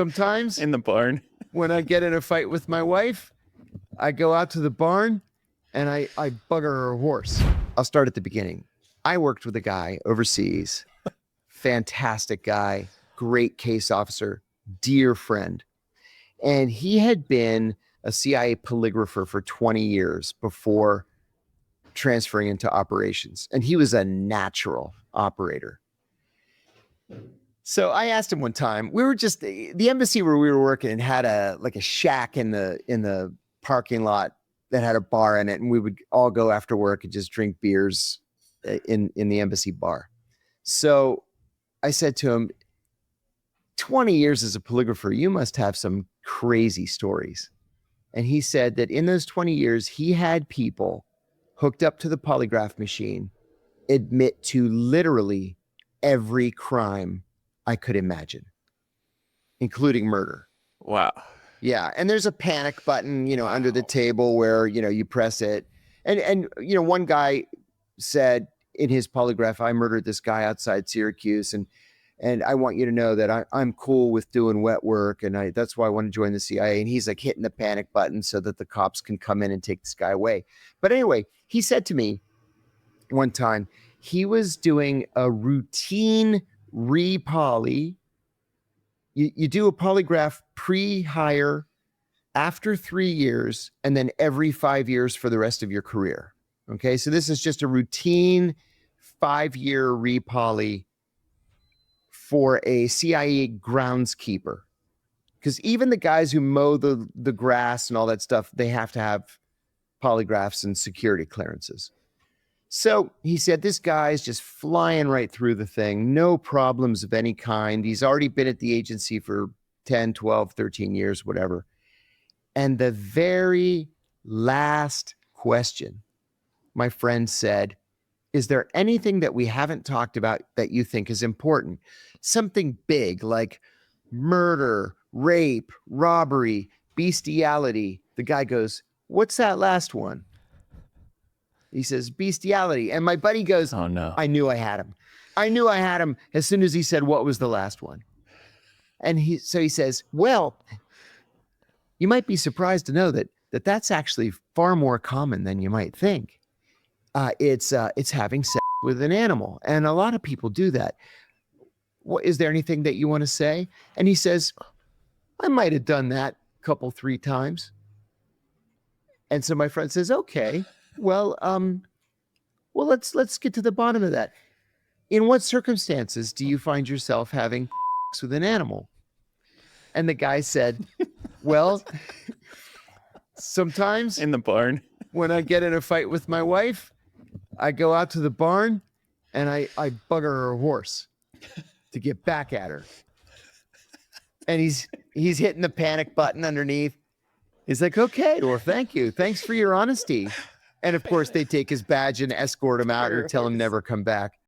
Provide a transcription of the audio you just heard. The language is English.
Sometimes in the barn. when I get in a fight with my wife, I go out to the barn and I bugger her horse. I'll start at the beginning. I worked with a guy overseas, fantastic guy, great case officer, dear friend. And he had been a CIA polygrapher for 20 years before transferring into operations. And he was a natural operator. So I asked him one time, we were just, the embassy where we were working had a shack in the parking lot that had a bar in it. And we would all go after work and just drink beers in the embassy bar. So I said to him, 20 years as a polygrapher, you must have some crazy stories. And he said that in those 20 years, he had people hooked up to the polygraph machine admit to literally every crime I could imagine, including murder. Wow. Yeah. And there's a panic button, under the table where, you press it. And one guy said in his polygraph, I murdered this guy outside Syracuse. And I want you to know that I'm cool with doing wet work. And that's why I want to join the CIA. And he's like hitting the panic button so that the cops can come in and take this guy away. But anyway, he said to me one time, he was doing a routine re-poly. You do a polygraph pre-hire after 3 years and then every 5 years for the rest of your career. Okay, so this is just a routine 5-year re-poly for a CIA groundskeeper. Because even the guys who mow the grass and all that stuff, they have to have polygraphs and security clearances. So he said, this guy's just flying right through the thing, no problems of any kind. He's already been at the agency for 10, 12, 13 years, whatever. And the very last question, my friend said, is there anything that we haven't talked about that you think is important? Something big like murder, rape, robbery, bestiality. The guy goes, what's that last one? He says, bestiality. And my buddy goes, oh no, I knew I had him. I knew I had him as soon as he said, what was the last one? And he says, well, you might be surprised to know that's actually far more common than you might think. It's having sex with an animal. And a lot of people do that. Is there anything that you want to say? And he says, I might have done that a couple, 3 times. And so my friend says, okay, well, let's get to the bottom of that. In what circumstances do you find yourself having sex with an animal? And the guy said, well, sometimes in the barn. When I get in a fight with my wife, I go out to the barn and I bugger her horse to get back at her. And he's hitting the panic button underneath. He's like, okay, well, thank you. Thanks for your honesty. And of course, they take his badge and escort him out or tell him never come back.